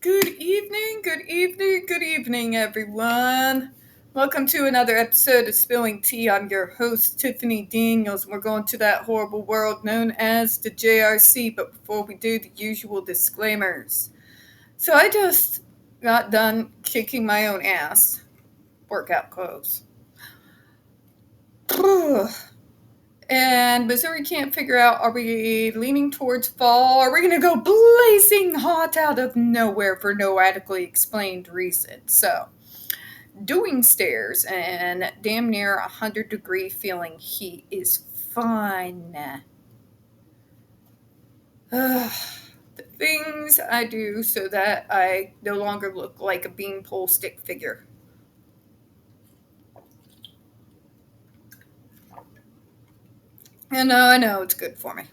Good evening, good evening, good evening, everyone. Welcome to another episode of Spilling Tea. I'm your host, Tiffany Daniels. We're going to that horrible world known as the JRC, but before we do, the usual disclaimers. So I just got done kicking my own ass. Workout clothes. And Missouri can't figure out, are we leaning towards fall? Are we going to go blazing hot out of nowhere for no adequately explained reason? So, doing stairs and damn near 100-degree feeling heat is fun. The things I do so that I no longer look like a beanpole stick figure. And I know it's good for me.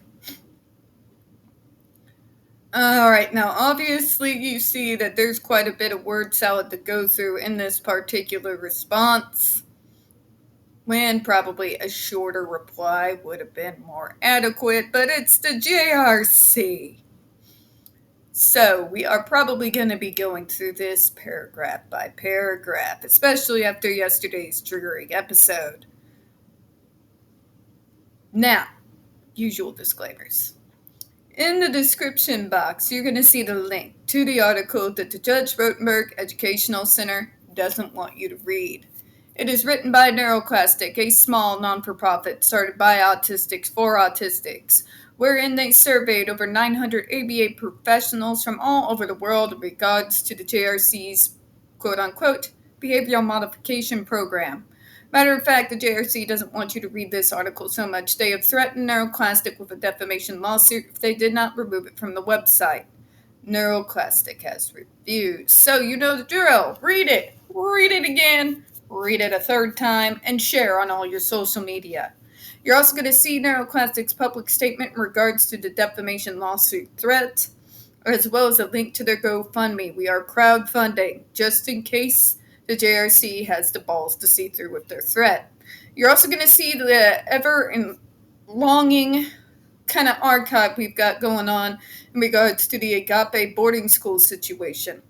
Alright, now obviously you see that there's quite a bit of word salad to go through in this particular response, when probably a shorter reply would have been more adequate, but it's the JRC. So we are probably going to be going through this paragraph by paragraph, especially after yesterday's triggering episode. Now, usual disclaimers. In the description box, you're going to see the link to the article that the Judge Rotenberg Educational Center doesn't want you to read. It is written by NeuroClastic, a small non-for-profit started by autistics for autistics, wherein they surveyed over 900 ABA professionals from all over the world in regards to the JRC's quote-unquote behavioral modification program. Matter of fact, the JRC doesn't want you to read this article so much. They have threatened NeuroClastic with a defamation lawsuit if they did not remove it from the website. NeuroClastic has refused. So you know the drill. Read it again, read it a third time, and share on all your social media. You're also going to see NeuroClastic's public statement in regards to the defamation lawsuit threat, as well as a link to their GoFundMe. We are crowdfunding, just in case the JRC has the balls to see through with their threat. You're also going to see the ever-longing kind of archive we've got going on in regards to the Agape boarding school situation.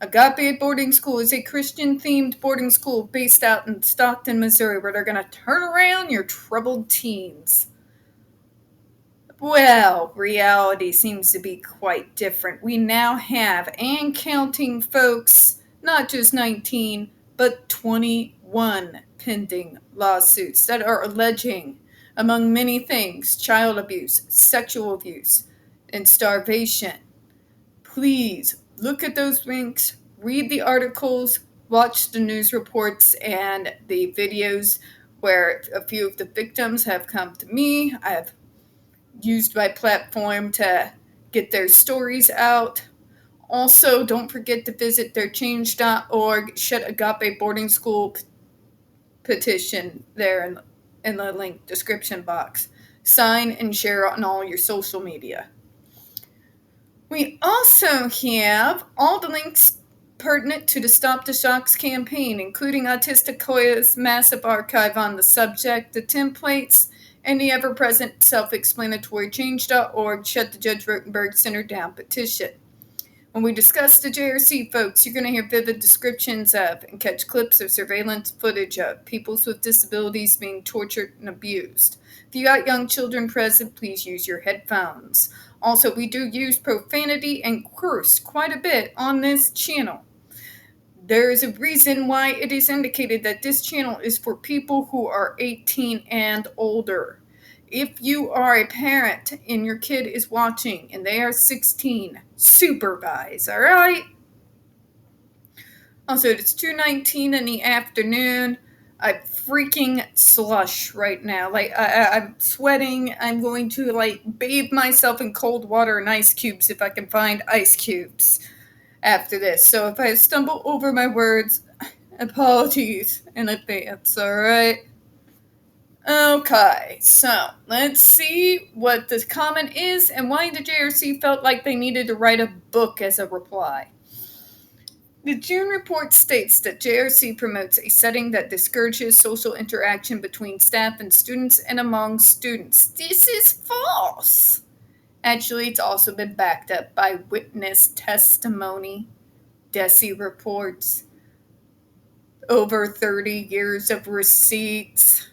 Agape boarding school is a Christian-themed boarding school based out in Stockton, Missouri, where they're going to turn around your troubled teens. Well, reality seems to be quite different. We now have, and counting folks, not just 19, but 21 pending lawsuits that are alleging, among many things, child abuse, sexual abuse, and starvation. Please look at those links, read the articles, watch the news reports and the videos where a few of the victims have come to me. I have used my platform to get their stories out. Also, don't forget to visit their change.org Shut Agape Boarding School petition there in the link description box. Sign and share on all your social media. We also have all the links pertinent to the Stop the Shocks campaign, including Hoya's massive archive on the subject, the templates, and the ever-present self-explanatory change.org Shut the Judge Rotenberg Center Down petition. When we discuss the JRC, folks, you're going to hear vivid descriptions of and catch clips of surveillance footage of peoples with disabilities being tortured and abused. If you got young children present, please use your headphones. Also, we do use profanity and curse quite a bit on this channel. There is a reason why it is indicated that this channel is for people who are 18 and older. If you are a parent and your kid is watching and they are 16, supervise, all right? Also, it's 2:19 in the afternoon. I'm freaking slush right now. I'm sweating. I'm going to, bathe myself in cold water and ice cubes if I can find ice cubes after this. So if I stumble over my words, apologies in advance, all right? Okay, so let's see what the comment is and why the JRC felt like they needed to write a book as a reply. The June report states that JRC promotes a setting that discourages social interaction between staff and students and among students. This is false. Actually, it's also been backed up by witness testimony. DESI reports, over 30 years of receipts.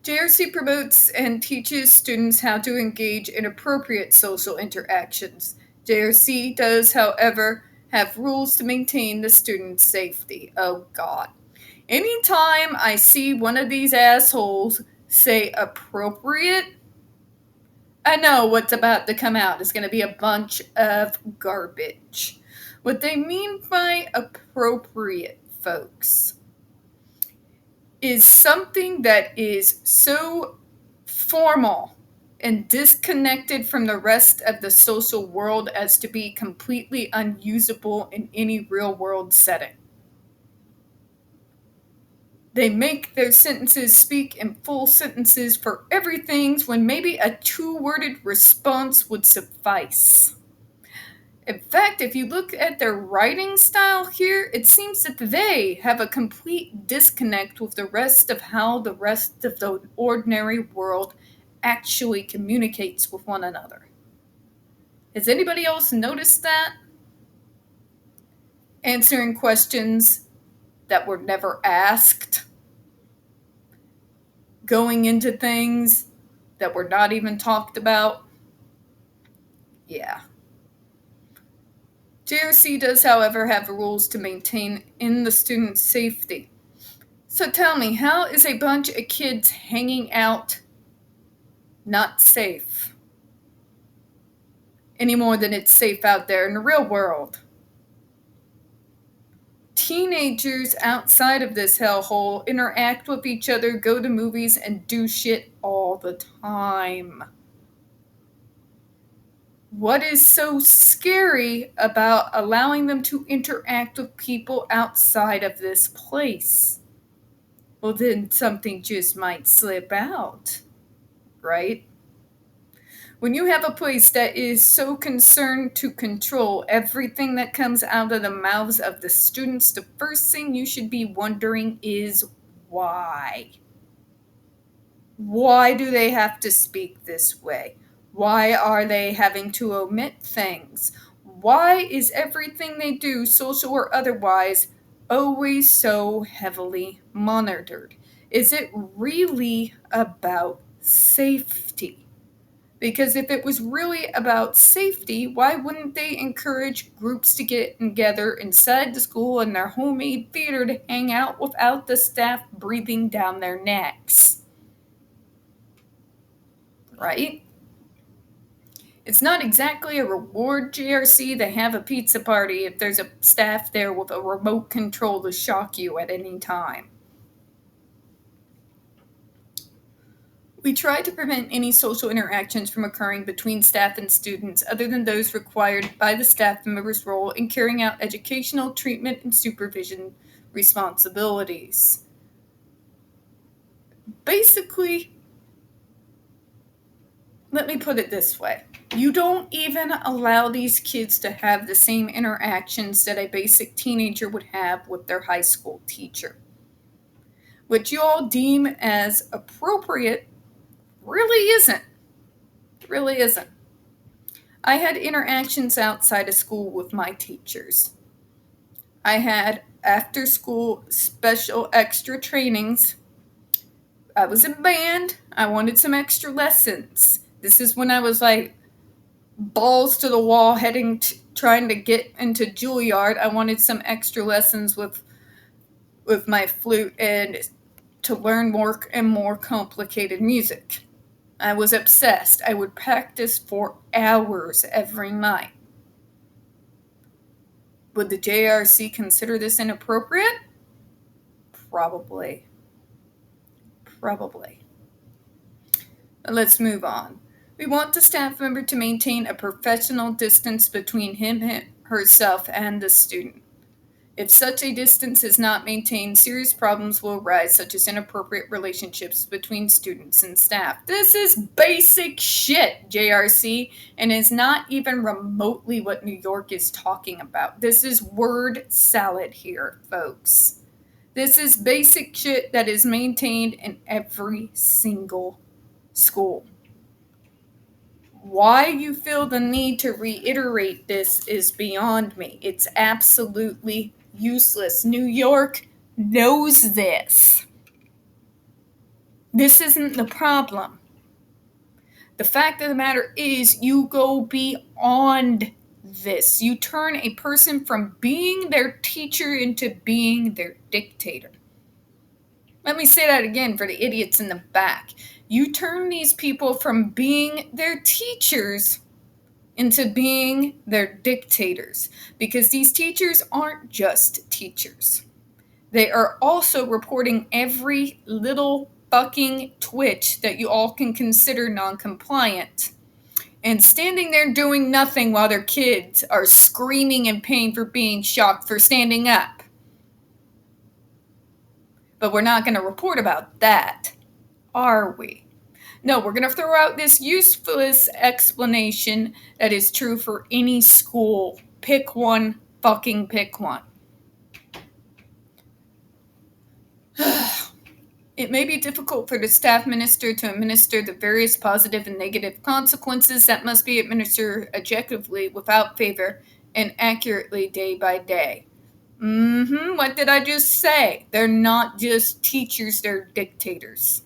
JRC promotes and teaches students how to engage in appropriate social interactions. JRC does, however, have rules to maintain the student's safety. Oh, God. Anytime I see one of these assholes say appropriate, I know what's about to come out. It's going to be a bunch of garbage. What they mean by appropriate, folks, is something that is so formal and disconnected from the rest of the social world as to be completely unusable in any real world setting. They make their sentences speak in full sentences for everything when maybe a two-worded response would suffice. In fact, if you look at their writing style here, it seems that they have a complete disconnect with the rest of how the rest of the ordinary world actually communicates with one another. Has anybody else noticed that? Answering questions that were never asked. Going into things that were not even talked about. Yeah. JRC does, however, have rules to maintain in the student's safety. So tell me, how is a bunch of kids hanging out not safe? Any more than it's safe out there in the real world. Teenagers outside of this hellhole interact with each other, go to movies, and do shit all the time. What is so scary about allowing them to interact with people outside of this place? Well, then something just might slip out, right? When you have a place that is so concerned to control everything that comes out of the mouths of the students, the first thing you should be wondering is why? Why do they have to speak this way? Why are they having to omit things? Why is everything they do, social or otherwise, always so heavily monitored? Is it really about safety? Because if it was really about safety, why wouldn't they encourage groups to get together inside the school in their homemade theater to hang out without the staff breathing down their necks? Right? It's not exactly a reward, JRC, to have a pizza party if there's a staff there with a remote control to shock you at any time. We try to prevent any social interactions from occurring between staff and students other than those required by the staff member's role in carrying out educational, treatment, and supervision responsibilities. Basically, let me put it this way. You don't even allow these kids to have the same interactions that a basic teenager would have with their high school teacher. What you all deem as appropriate really isn't. Really isn't. I had interactions outside of school with my teachers. I had after-school special extra trainings. I was in band. I wanted some extra lessons. This is when I was like balls to the wall trying to get into Juilliard. I wanted some extra lessons with my flute and to learn more and more complicated music. I was obsessed. I would practice for hours every night. Would the JRC consider this inappropriate? Probably. Let's move on. We want the staff member to maintain a professional distance between herself, and the student. If such a distance is not maintained, serious problems will arise, such as inappropriate relationships between students and staff. This is basic shit, JRC, and is not even remotely what New York is talking about. This is word salad here, folks. This is basic shit that is maintained in every single school. Why you feel the need to reiterate this is beyond me. It's absolutely useless. New York knows this. This isn't the problem. The fact of the matter is, you go beyond this. You turn a person from being their teacher into being their dictator. Let me say that again for the idiots in the back. You turn these people from being their teachers into being their dictators, because these teachers aren't just teachers. They are also reporting every little fucking twitch that you all can consider non-compliant, and standing there doing nothing while their kids are screaming in pain for being shocked for standing up. But we're not going to report about that, are we? No, we're going to throw out this useless explanation that is true for any school. Pick one, fucking pick one. It may be difficult for the staff minister to administer the various positive and negative consequences that must be administered objectively, without favor, and accurately day by day. What did I just say? They're not just teachers, they're dictators.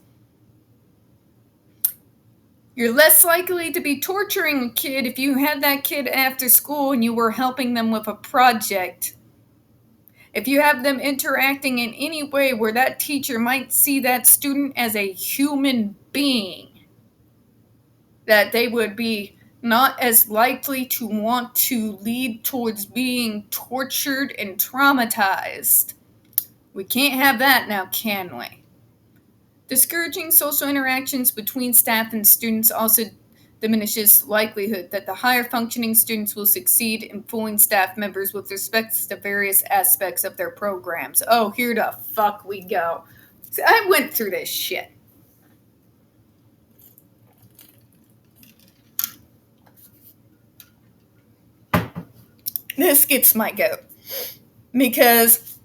You're less likely to be torturing a kid if you had that kid after school and you were helping them with a project. If you have them interacting in any way where that teacher might see that student as a human being, that they would be not as likely to want to lead towards being tortured and traumatized. We can't have that now, can we? Discouraging social interactions between staff and students also diminishes the likelihood that the higher functioning students will succeed in fooling staff members with respect to various aspects of their programs. Oh, here the fuck we go. See, I went through this shit. This gets my goat, because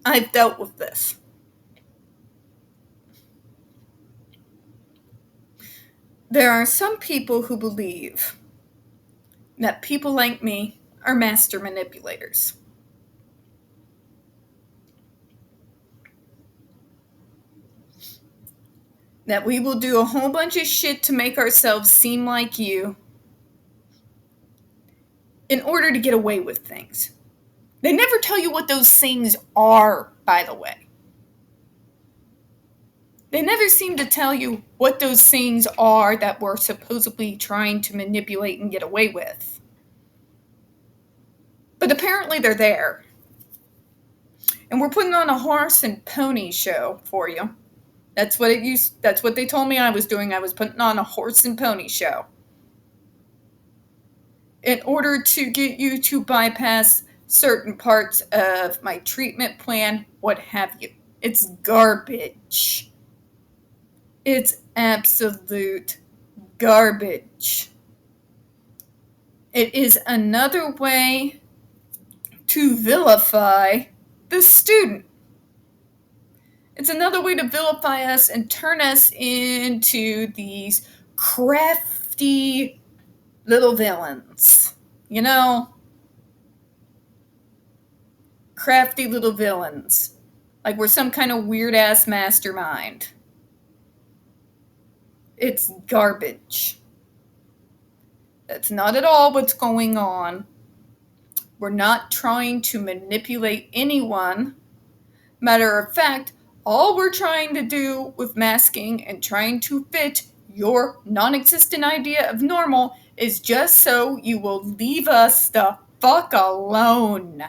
I've dealt with this. There are some people who believe that people like me are master manipulators. That we will do a whole bunch of shit to make ourselves seem like you in order to get away with things. They never tell you what those things are, by the way. They never seem to tell you what those things are that we're supposedly trying to manipulate and get away with. But apparently they're there. And we're putting on a horse and pony show for you. That's what they told me I was doing. I was putting on a horse and pony show. In order to get you to bypass certain parts of my treatment plan, what have you. It's garbage. It's absolute garbage. It is another way to vilify the student. It's another way to vilify us and turn us into these crafty little villains. You know? Crafty little villains. Like we're some kind of weird-ass mastermind. It's garbage. That's not at all what's going on. We're not trying to manipulate anyone. Matter of fact, all we're trying to do with masking and trying to fit your non-existent idea of normal is just so you will leave us the fuck alone.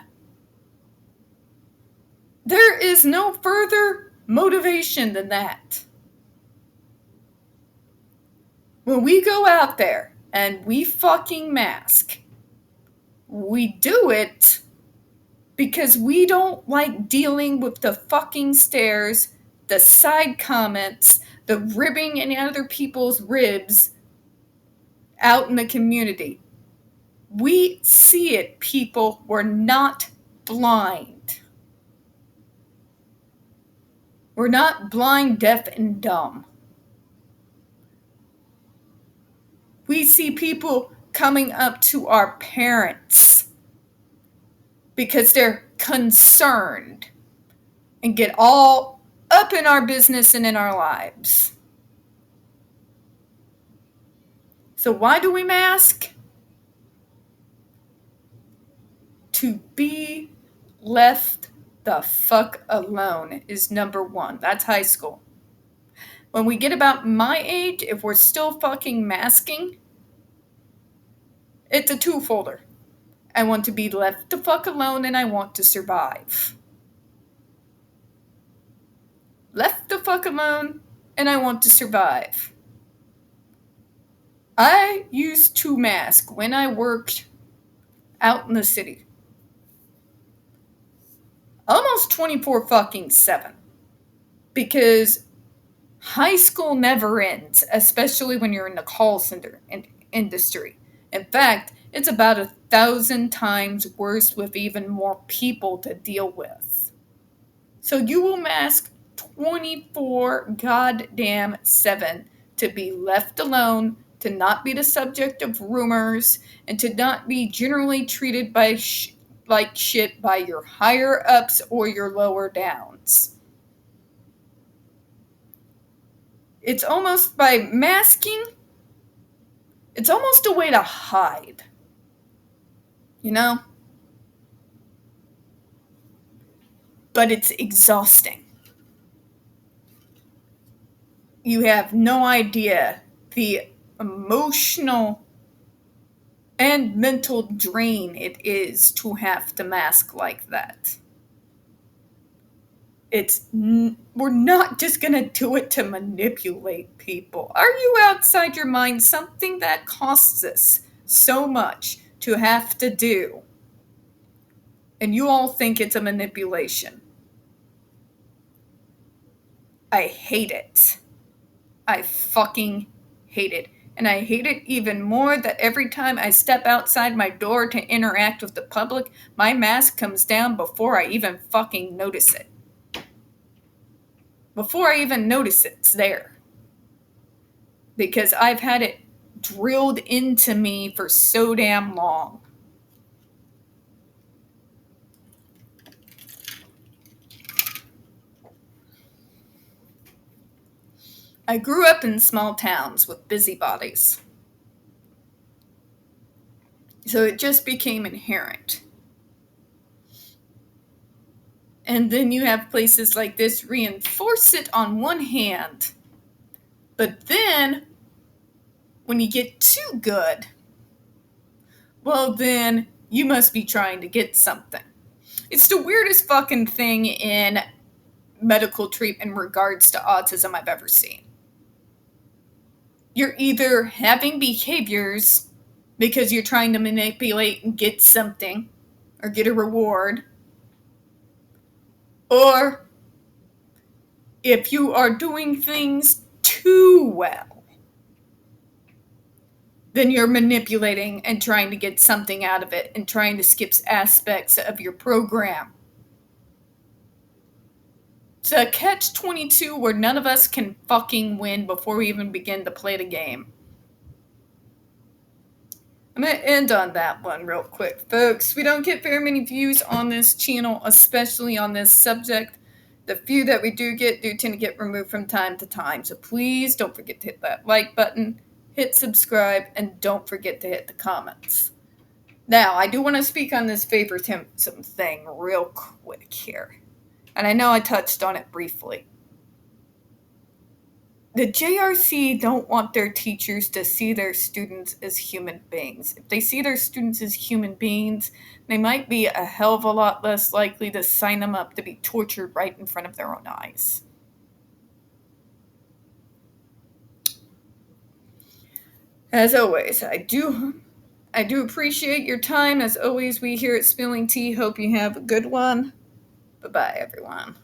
There is no further motivation than that. When we go out there and we fucking mask, we do it because we don't like dealing with the fucking stares, the side comments, the ribbing in other people's ribs out in the community. We see it, people. We're not blind. We're not blind, deaf, and dumb. We see people coming up to our parents because they're concerned and get all up in our business and in our lives. So why do we mask? To be left the fuck alone is number one. That's high school. When we get about my age, if we're still fucking masking, it's a two-folder. I want to be left the fuck alone and I want to survive. Left the fuck alone and I want to survive. I used to mask when I worked out in the city. Almost 24/7. Because high school never ends, especially when you're in the call center industry. In fact, it's about 1,000 times worse with even more people to deal with. So you will mask 24/7 to be left alone, to not be the subject of rumors, and to not be generally treated like shit by your higher ups or your lower downs. It's almost by masking, it's almost a way to hide. You know? But it's exhausting. You have no idea the emotional and mental drain it is to have to mask like that. We're not just going to do it to manipulate people. Are you outside your mind? Something that costs us so much to have to do. And you all think it's a manipulation. I hate it. I fucking hate it. And I hate it even more that every time I step outside my door to interact with the public, my mask comes down before I even fucking notice it. Before I even notice it's there. Because I've had it drilled into me for so damn long. I grew up in small towns with busybodies. So it just became inherent. And then you have places like this reinforce it on one hand. But then, when you get too good, well then, you must be trying to get something. It's the weirdest fucking thing in medical treatment in regards to autism I've ever seen. You're either having behaviors because you're trying to manipulate and get something, or get a reward, or if you are doing things too well, then you're manipulating and trying to get something out of it and trying to skip aspects of your program. It's a catch-22 where none of us can fucking win before we even begin to play the game. I'm going to end on that one real quick, folks. We don't get very many views on this channel, especially on this subject. The few that we do tend to get removed from time to time. So please don't forget to hit that like button, hit subscribe, and don't forget to hit the comments. Now, I do want to speak on this favoritism thing real quick here. And I know I touched on it briefly. The JRC don't want their teachers to see their students as human beings. If they see their students as human beings, they might be a hell of a lot less likely to sign them up to be tortured right in front of their own eyes. As always, I do appreciate your time. As always, we here at Spilling Tea hope you have a good one. Bye-bye, everyone.